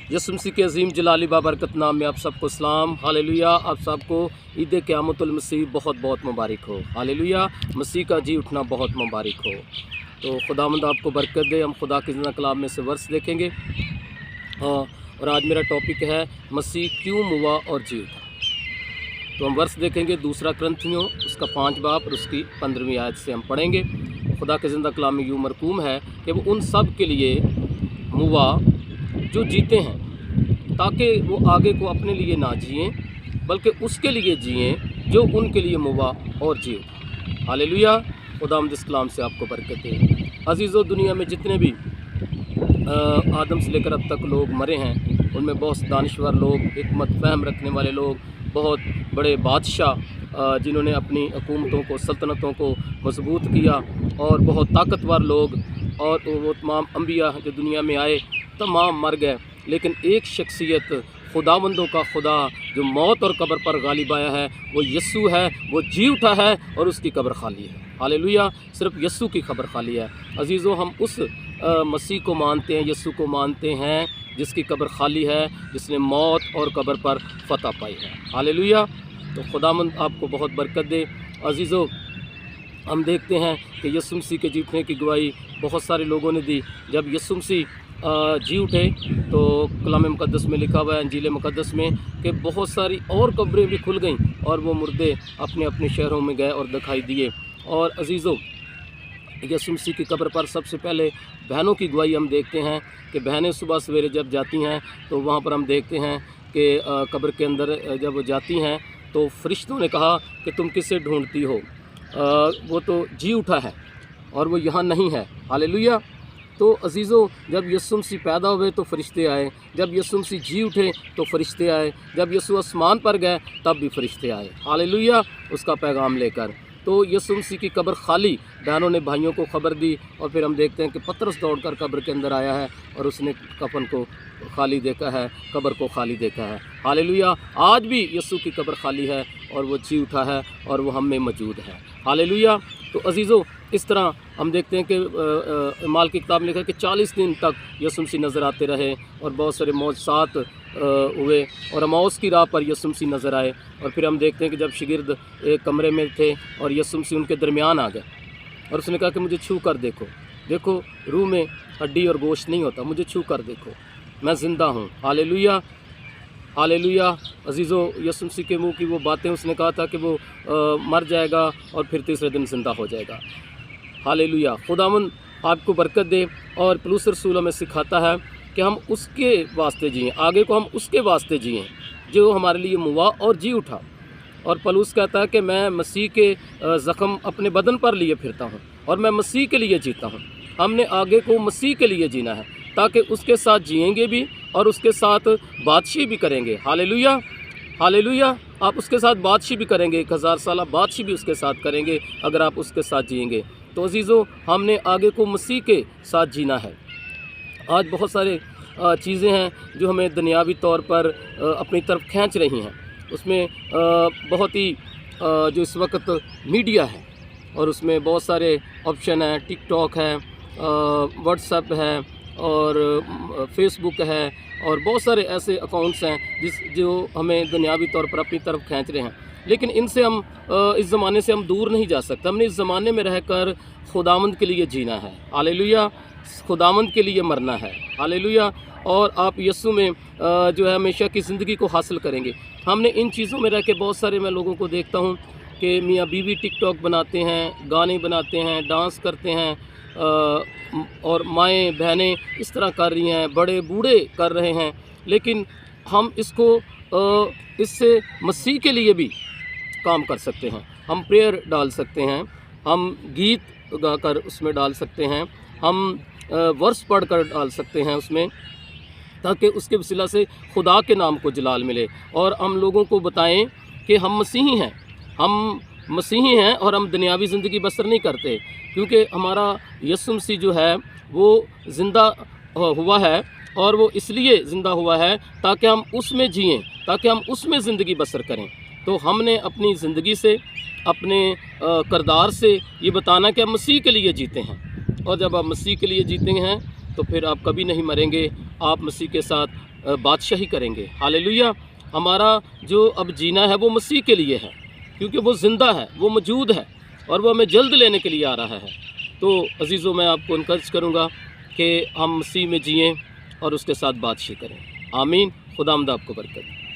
यसु मसीह के अजीम जलाली बाबरकत नाम में आप सबको सलाम। हालेलुया। आप सबको ईद क़यामतुल मसीह बहुत बहुत मुबारक हो। हालेलुया। मसीह का जी उठना बहुत मुबारक हो। तो खुदावंद आपको बरकत दे। हम खुदा के ज़िंदा कलाम में से वर्स देखेंगे और आज मेरा टॉपिक है मसीह क्यों मुआ और जी उठा। तो हम वर्स देखेंगे 2 कुरिन्थियों उसका 5 बाब और उसकी 15वीं आयत से हम पढ़ेंगे। खुदा के ज़िंदा कलाम में यूँ मरकूम है कि वो उन सब के लिए मुआ जो जीते हैं, ताकि वो आगे को अपने लिए ना जिएं बल्कि उसके लिए जिएं जो उनके लिए मुआ और जी उठा। हालेलुया। खुदावंद इस कलाम से आपको बरकत दे। अजीज़ों, दुनिया में जितने भी आदम से लेकर अब तक लोग मरे हैं, उनमें बहुत दानिश्वर लोग, हिकमत फहम रखने वाले लोग, बहुत बड़े बादशाह जिन्होंने अपनी हुकूमतों को, सल्तनतों को मजबूत किया, और बहुत ताकतवर लोग, और वो तमाम अंबिया जो दुनिया में आए तमाम मर गए। लेकिन एक शख्सियत खुदावंदों का खुदा जो मौत और कब्र पर गालिब आया है, वो यस्सू है। वो जी उठा है और उसकी कब्र खाली है। हालेलुया। सिर्फ यस्सू की कब्र खाली है। अजीज़ों, हम उस मसीह को मानते हैं, यस्सू को मानते हैं जिसकी कब्र खाली है, जिसने मौत और कब्र पर फतह पाई है। हालेलुया। तो खुदावंद आपको बहुत बरकत दे। अजीज़ों, हम देखते हैं कि यस्सू मसीह के जीतने की गवाही बहुत सारे लोगों ने दी। जब यस्सू मसीह जी उठे तो कलाम मुक़द्दस में लिखा हुआ है, इंजील मुक़द्दस में, कि बहुत सारी और कब्रें भी खुल गईं और वो मुर्दे अपने अपने शहरों में गए और दिखाई दिए। और अजीज़ों, यीशु मसीह की कब्र पर सबसे पहले बहनों की गवाही हम देखते हैं कि बहनें सुबह सवेरे जब जाती हैं तो वहाँ पर हम देखते हैं कि कब्र के अंदर जब वो जाती हैं तो फरिश्तों ने कहा कि तुम किसे ढूंढती हो, वो तो जी उठा है और वो यहाँ नहीं है। हालेलुया। तो अजीज़ों, जब यीशु मसीह पैदा हुए तो फरिश्ते आए, जब यीशु मसीह जी उठे तो फरिश्ते आए, जब यीशु आसमान पर गए तब भी फरिश्ते आए। हालेलुया। उसका पैगाम लेकर। तो यीशु मसीह की कब्र खाली, बहनों ने भाइयों को खबर दी, और फिर हम देखते हैं कि पतरस दौड़कर कब्र के अंदर आया है और उसने कफन को खाली देखा है, कब्र को खाली देखा है। हालेलुया। आज भी यीशु की कब्र खाली है और वो जी उठा है और वो हम में मौजूद है। हालेलुया। तो अजीज़ों, इस तरह हम देखते हैं कि माल की किताब में लिखा है कि 40 दिन तक यीशु मसीह नज़र आते रहे और बहुत सारे मौजज़ात हुए, और अमाउस की राह पर यीशु मसीह नज़र आए। और फिर हम देखते हैं कि जब शागिर्द एक कमरे में थे और यीशु मसीह उनके दरमियान आ गए और उसने कहा कि मुझे छू कर देखो, देखो रूह में हड्डी और गोश्त नहीं होता, मुझे छू कर देखो, मैं ज़िंदा हूँ। हालेलुया। हालेलुया। अजीज़ों, यीशु मसीह के मुँह की वो बातें, उसने कहा था कि वो मर जाएगा और फिर तीसरे दिन ज़िंदा हो जाएगा। हालेलुया। खुदावंद आपको बरकत दे। और पौलुस रसूल हमें सिखाता है कि हम उसके वास्ते जिएँ, आगे को हम उसके वास्ते जिएँ जो हमारे लिए मुआ और जी उठा। और पौलुस कहता है कि मैं मसीह के ज़ख्म अपने बदन पर लिए फिरता हूँ और मैं मसीह के लिए जीता हूँ। हमने आगे को मसीह के लिए जीना है, ताकि उसके साथ जिएंगे भी और उसके साथ बादशाही भी करेंगे। हालेलुया। हालेलुया। आप उसके साथ बादशाही भी करेंगे, 1000 साल बादशाही भी उसके साथ करेंगे अगर आप उसके साथ जिएंगे। तो अजीज़ों, हमने आगे को मसीह के साथ जीना है। आज बहुत सारे चीज़ें हैं जो हमें दुनियावी तौर पर अपनी तरफ खींच रही हैं। उसमें बहुत ही जो इस वक्त मीडिया है और उसमें बहुत सारे ऑप्शन हैं, टिकटॉक है, व्हाट्सएप है और फेसबुक है, और बहुत सारे ऐसे अकाउंट्स हैं जो हमें दुनियावी तौर पर अपनी तरफ खींच रहे हैं। लेकिन इनसे हम इस ज़माने से हम दूर नहीं जा सकते। हमने इस ज़माने में रहकर खुदावंद के लिए जीना है। हालेलुया। खुदावंद के लिए मरना है। हालेलुया। और आप यीशु में जो है हमेशा की ज़िंदगी को हासिल करेंगे। हमने इन चीज़ों में रह के बहुत सारे मैं लोगों को देखता हूँ कि मियाँ बीवी टिकटॉक बनाते हैं, गाने बनाते हैं, डांस करते हैं, और माएँ बहनें इस तरह कर रही हैं, बड़े बूढ़े कर रहे हैं। लेकिन हम इसको इससे मसीह के लिए भी काम कर सकते हैं। हम प्रेयर डाल सकते हैं, हम गीत गाकर उसमें डाल सकते हैं, हम वर्स पढ़कर डाल सकते हैं उसमें, ताकि उसके वसीला से खुदा के नाम को जलाल मिले। और हम लोगों को बताएं कि हम मसीही हैं, हम मसीही हैं और हम दुनियावी ज़िंदगी बसर नहीं करते, क्योंकि हमारा यीशु मसीह जो है वो ज़िंदा हुआ है, और वो इसलिए ज़िंदा हुआ है ताकि हम उसमें जिएं, ताकि हम उसमें ज़िंदगी बसर करें। तो हमने अपनी ज़िंदगी से, अपने किरदार से ये बताना कि हम मसीह के लिए जीते हैं। और जब आप मसीह के लिए जीते हैं तो फिर आप कभी नहीं मरेंगे, आप मसीह के साथ بادشاہی کریں گے۔ ہاللیلویا۔ ہمارا جو اب جینا ہے وہ مسیح کے لیے ہے، کیونکہ وہ زندہ ہے، وہ موجود ہے اور وہ ہمیں جلد لینے کے لیے آ رہا ہے۔ تو عزیزوں، میں آپ کو انکریج کروں گا کہ ہم مسیح میں جئیں اور اس کے ساتھ بادشاہی کریں۔ آمین۔ خداوند آپ کو برکت دے۔